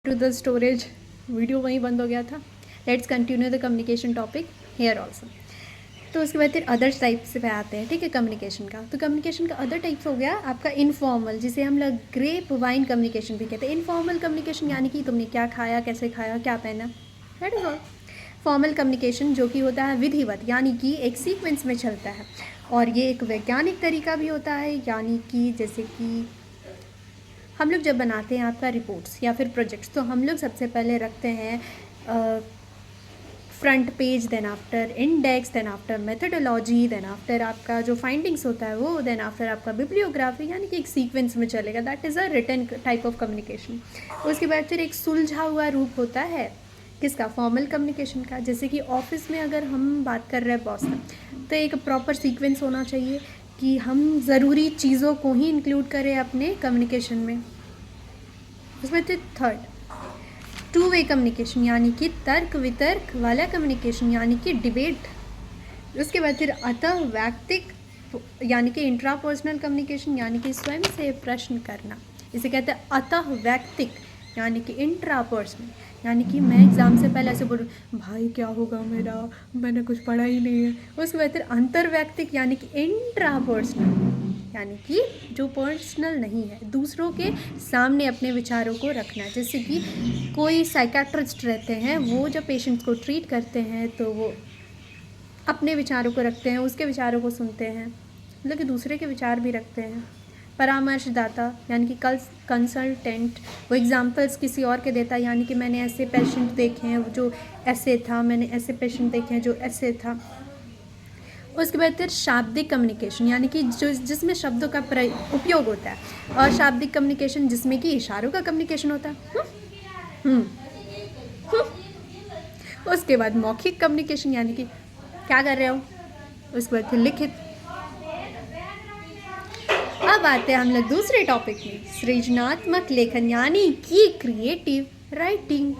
To the storage, video वहीं बंद हो गया था। Let's continue the communication topic here also. तो उसके बाद फिर अदर टाइप्स पे आते हैं, ठीक है, कम्युनिकेशन का। तो कम्युनिकेशन का अदर टाइप्स हो गया आपका इनफॉर्मल, जिसे हम लोग ग्रेप वाइन कम्युनिकेशन भी कहते हैं। इनफॉर्मल कम्युनिकेशन यानी कि तुमने क्या खाया, कैसे खाया, क्या पहना, that is all. Formal communication जो कि होता है विधिवत, यानी कि एक सीक्वेंस में चलता है, और ये एक वैज्ञानिक तरीका भी होता है। यानी कि जैसे कि हम लोग जब बनाते हैं आपका रिपोर्ट्स या फिर प्रोजेक्ट्स, तो हम लोग सबसे पहले रखते हैं front page, then after index, then after methodology, then after आपका जो फाइंडिंग्स होता है वो, देन आफ्टर आपका बिब्लियोग्राफी, यानी कि एक सीक्वेंस में चलेगा। That is a written type of communication. उसके बाद फिर एक सुलझा हुआ रूप होता है किसका, फॉर्मल कम्युनिकेशन का। जैसे कि ऑफिस में अगर हम बात कर रहे हैं बॉस का, तो एक प्रॉपर सीक्वेंस होना चाहिए कि हम ज़रूरी चीज़ों को ही इंक्लूड करें अपने कम्युनिकेशन में। उसमें फिर थर्ड टू वे कम्युनिकेशन, यानी कि तर्क वितर्क वाला कम्युनिकेशन, यानी कि डिबेट। उसके बाद फिर अतः वैयक्तिक, यानी कि इंट्रापर्सनल कम्युनिकेशन, यानी कि स्वयं से प्रश्न करना, इसे कहते हैं अतः वैयक्तिक, यानी कि इंट्रापर्सनल, यानी कि मैं एग्ज़ाम से पहले ऐसे बोलूँ भाई क्या होगा मेरा, मैंने कुछ पढ़ा ही नहीं है। उसके बाद फिर अंतर्वैयक्तिक, यानी कि इंट्रापर्सनल, यानी कि जो पर्सनल नहीं है, दूसरों के सामने अपने विचारों को रखना। जैसे कि कोई साइकेट्रिस्ट रहते हैं, वो जब पेशेंट्स को ट्रीट करते हैं तो वो अपने विचारों को रखते हैं, उसके विचारों को सुनते हैं, मतलब कि दूसरे के विचार भी रखते हैं। परामर्शदाता, यानी कि कंसल्टेंट, वो एग्जांपल्स किसी और के देता है, यानी कि मैंने ऐसे पेशेंट देखे हैं जो ऐसे था, मैंने ऐसे पेशेंट देखे हैं जो ऐसे था। उसके बाद फिर शाब्दिक कम्युनिकेशन, यानी कि जो जिसमें शब्दों का उपयोग होता है, और शाब्दिक कम्युनिकेशन जिसमें कि इशारों का कम्युनिकेशन होता है। उसके बाद मौखिक कम्युनिकेशन, यानी कि क्या कर रहे हो। उसके बाद फिर लिखित। अब आते हैं हम लोग दूसरे टॉपिक में, सृजनात्मक लेखन, यानी कि क्रिएटिव राइटिंग।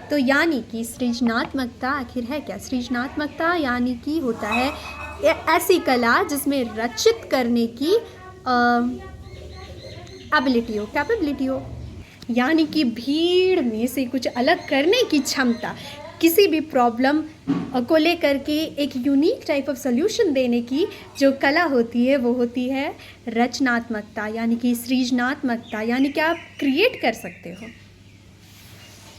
तो यानी कि सृजनात्मकता आखिर है क्या। सृजनात्मकता यानी कि होता है ऐसी कला जिसमें रचित करने की एबिलिटी हो, कैपेबिलिटी हो, यानी कि भीड़ में से कुछ अलग करने की क्षमता, किसी भी प्रॉब्लम को लेकर के एक यूनिक टाइप ऑफ सोल्यूशन देने की जो कला होती है वो होती है रचनात्मकता, यानी कि सृजनात्मकता, यानी कि आप क्रिएट कर सकते हो।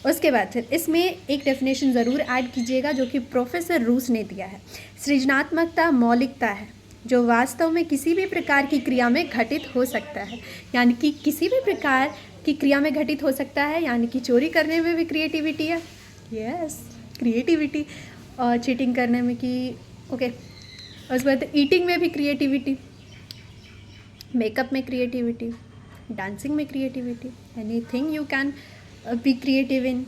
उसके बाद फिर इसमें एक डेफिनेशन ज़रूर ऐड कीजिएगा जो कि प्रोफेसर रूस ने दिया है। सृजनात्मकता मौलिकता है जो वास्तव में किसी भी प्रकार की क्रिया में घटित हो सकता है, यानी कि किसी भी प्रकार की क्रिया में घटित हो सकता है, यानी कि चोरी करने में भी क्रिएटिविटी है, यस क्रिएटिविटी, और चीटिंग करने में कि ओके। उसके बाद ईटिंग में भी क्रिएटिविटी, मेकअप में क्रिएटिविटी, डांसिंग में creativity, anything you can be creative in.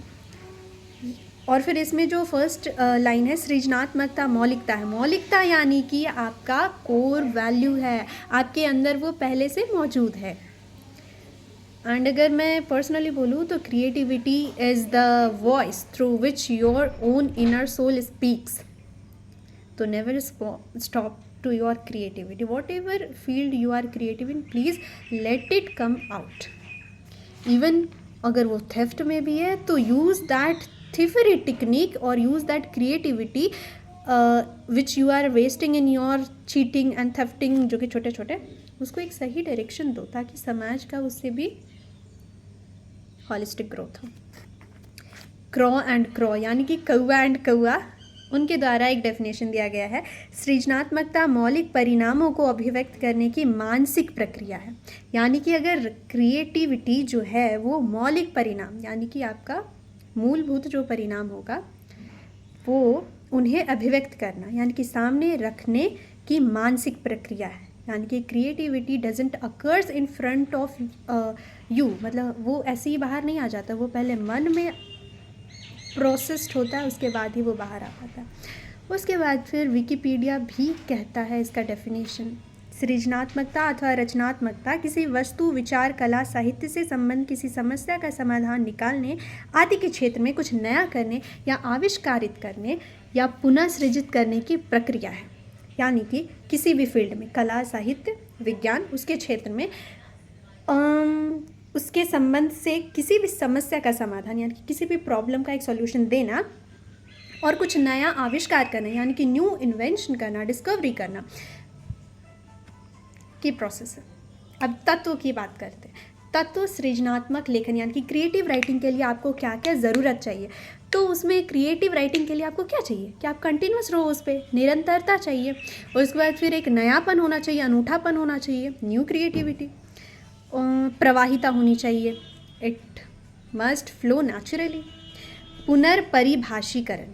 और फिर इसमें जो फर्स्ट लाइन है सृजनात्मकता मौलिकता है। मौलिकता यानी कि आपका कोर वैल्यू है, आपके अंदर वो पहले से मौजूद है। एंड अगर मैं पर्सनली बोलूँ तो creativity is the voice through which your own inner soul speaks. तो never stop to your creativity, whatever field you are creative in, please let it come out. Even अगर वो theft में भी है तो use that thievery technique और use that creativity which you are wasting in your cheating and thefting, जो कि छोटे छोटे, उसको एक सही डायरेक्शन दो ताकि समाज का उससे भी हॉलिस्टिक ग्रोथ हो। क्रॉ एंड क्रॉ, यानी कि कौआ एंड कौआ, उनके द्वारा एक डेफिनेशन दिया गया है। सृजनात्मकता मौलिक परिणामों को अभिव्यक्त करने की मानसिक प्रक्रिया है, यानी कि अगर क्रिएटिविटी जो है वो मौलिक परिणाम, यानी कि आपका मूलभूत जो परिणाम होगा वो उन्हें अभिव्यक्त करना, यानी कि सामने रखने की मानसिक प्रक्रिया है। यानी कि creativity doesn't occurs in front of you, मतलब वो ऐसे ही बाहर नहीं आ जाता, वो पहले मन में प्रोसेस्ड होता है, उसके बाद ही वो बाहर आ पाता है। उसके बाद फिर विकिपीडिया भी कहता है इसका डेफिनेशन, सृजनात्मकता अथवा रचनात्मकता किसी वस्तु, विचार, कला, साहित्य से संबंध किसी समस्या का समाधान निकालने आदि के क्षेत्र में कुछ नया करने या आविष्कारित करने या पुनः सृजित करने की प्रक्रिया है। यानी कि किसी भी फील्ड में, कला, साहित्य, विज्ञान, उसके क्षेत्र में उसके संबंध से किसी भी समस्या का समाधान यानी कि किसी भी प्रॉब्लम का एक सॉल्यूशन देना और कुछ नया आविष्कार करना यानी कि न्यू इन्वेंशन करना, डिस्कवरी करना की प्रोसेस है। अब तत्व की बात करते हैं। तत्व सृजनात्मक लेखन यानी कि क्रिएटिव राइटिंग के लिए आपको क्या क्या ज़रूरत चाहिए। तो उसमें क्रिएटिव राइटिंग के लिए आपको क्या चाहिए कि आप कंटिन्यूस रहो, उस पर निरंतरता चाहिए, और उसके बाद फिर एक नयापन होना चाहिए, अनूठापन होना चाहिए, न्यू क्रिएटिविटी, प्रवाहिता होनी चाहिए, इट मस्ट फ्लो नेचुरली। पुनर्परिभाषीकरण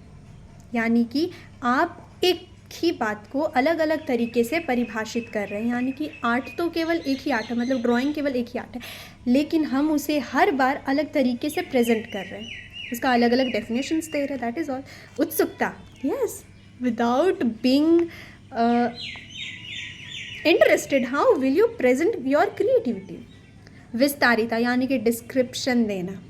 यानी कि आप एक ही बात को अलग अलग तरीके से परिभाषित कर रहे हैं, यानी कि आर्ट तो केवल एक ही आर्ट है, मतलब ड्राइंग केवल एक ही आर्ट है, लेकिन हम उसे हर बार अलग तरीके से प्रेजेंट कर रहे हैं, उसका अलग अलग डेफिनेशंस दे रहे हैं, दैट इज़ ऑल। उत्सुकता, yes, without being interested how will you present your creativity. विस्तारिता यानी कि डिस्क्रिप्शन देना,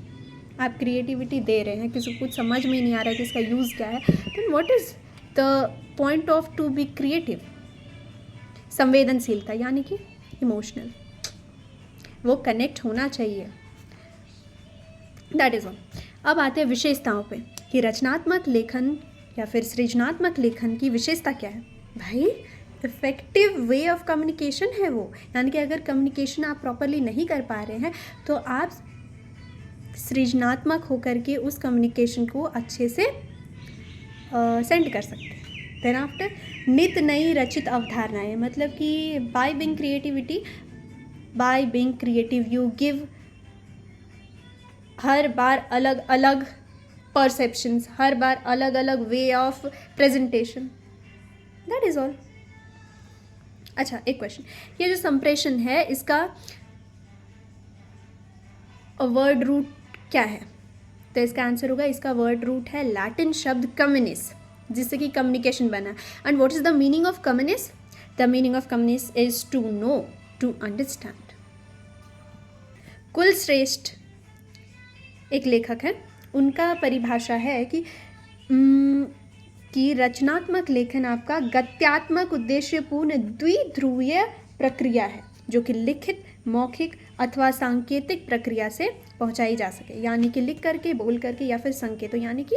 आप क्रिएटिविटी दे रहे हैं, किसी को कुछ समझ में नहीं आ रहा है कि इसका यूज़ क्या है, then what is the point of to be creative. संवेदनशीलता यानी कि इमोशनल, वो कनेक्ट होना चाहिए, दैट इज़ ऑल। अब आते हैं विशेषताओं पे कि रचनात्मक लेखन या फिर सृजनात्मक लेखन की विशेषता क्या है। भाई इफ़ेक्टिव वे ऑफ कम्युनिकेशन है वो, यानी कि अगर कम्युनिकेशन आप प्रॉपरली नहीं कर पा रहे हैं तो आप सृजनात्मक होकर के उस कम्युनिकेशन को अच्छे से सेंड कर सकते हैं। देन आफ्टर नित नई रचित अवधारणाएं, मतलब कि by being creative you give हर बार अलग अलग परसेप्शंस, हर बार अलग अलग way of presentation, that is all. अच्छा, एक क्वेश्चन, ये जो संप्रेषण है इसका वर्ड रूट क्या है? तो इसका आंसर होगा, इसका वर्ड रूट है लैटिन शब्द कम्युनिस, जिससे कि कम्युनिकेशन बना। And what is the meaning of communis? The meaning of communis is to know, to understand. Kulshreshtha एक लेखक है, उनका परिभाषा है कि रचनात्मक लेखन आपका गत्यात्मक उद्देश्यपूर्ण द्विध्रुवीय प्रक्रिया है जो कि लिखित, मौखिक अथवा सांकेतिक प्रक्रिया से पहुंचाई जा सके, यानी कि लिख करके, बोल करके या फिर संकेतों यानी कि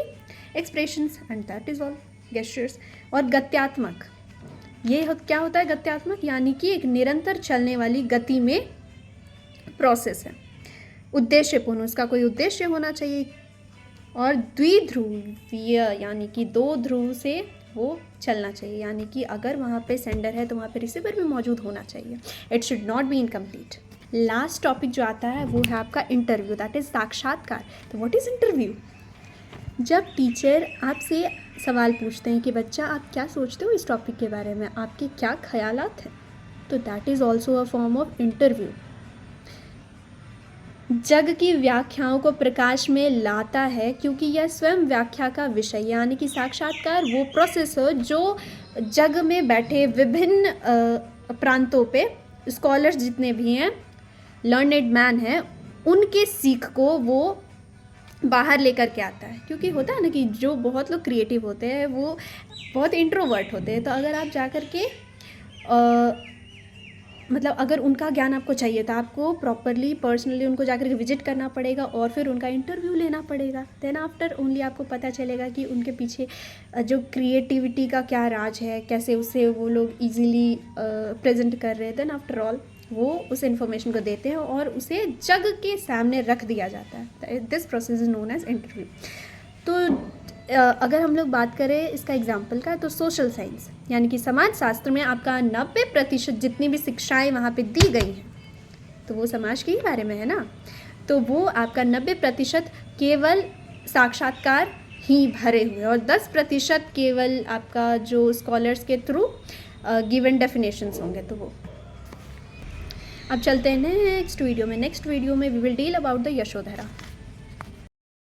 expressions, and that is all, gestures. और गत्यात्मक, ये क्या होता है गत्यात्मक? यानी कि एक निरंतर चलने वाली गति में प्रोसेस है। उद्देश्यपूर्ण, उसका कोई उद्देश्य होना चाहिए। और द्विध्रुवीय यानी कि दो ध्रुव से वो चलना चाहिए, यानी कि अगर वहाँ पे सेंडर है तो वहाँ पे रिसीवर भी मौजूद होना चाहिए। It should not be incomplete. Last topic जो आता है वो है आपका इंटरव्यू, दैट इज़ साक्षात्कार। तो व्हाट इज़ इंटरव्यू? जब टीचर आपसे सवाल पूछते हैं कि बच्चा आप क्या सोचते हो इस टॉपिक के बारे में, आपके क्या ख्यालात हैं, तो that is also a form of interview. जग की व्याख्याओं को प्रकाश में लाता है क्योंकि यह स्वयं व्याख्या का विषय, यानी कि साक्षात्कार वो प्रोसेस हो जो जग में बैठे विभिन्न प्रांतों पे स्कॉलर्स जितने भी हैं, लर्नेड मैन हैं, उनके सीख को वो बाहर लेकर के आता है। क्योंकि होता है ना कि जो बहुत लोग क्रिएटिव होते हैं वो बहुत इंट्रोवर्ट होते हैं, तो अगर आप जा कर के मतलब अगर उनका ज्ञान आपको चाहिए तो आपको प्रॉपरली पर्सनली उनको जाकर के विजिट करना पड़ेगा और फिर उनका इंटरव्यू लेना पड़ेगा। देन आफ्टर ओनली आपको पता चलेगा कि उनके पीछे जो क्रिएटिविटी का क्या राज है, कैसे उसे वो लोग इजीली प्रेजेंट कर रहे हैं। देन आफ्टर ऑल वो उस इन्फॉर्मेशन को देते हैं और उसे जग के सामने रख दिया जाता है। This process is known as interview. तो अगर हम लोग बात करें इसका एग्जाम्पल का, तो सोशल साइंस यानी कि समाज शास्त्र में आपका 90% जितनी भी शिक्षाएं वहाँ पे दी गई हैं तो वो समाज के ही बारे में है ना, तो वो आपका 90% केवल साक्षात्कार ही भरे हुए और 10% केवल आपका जो स्कॉलर्स के थ्रू गिवन डेफिनेशंस होंगे। तो वो अब चलते हैं नेक्स्ट वीडियो में। नेक्स्ट वीडियो में we will deal about the Yashodhara.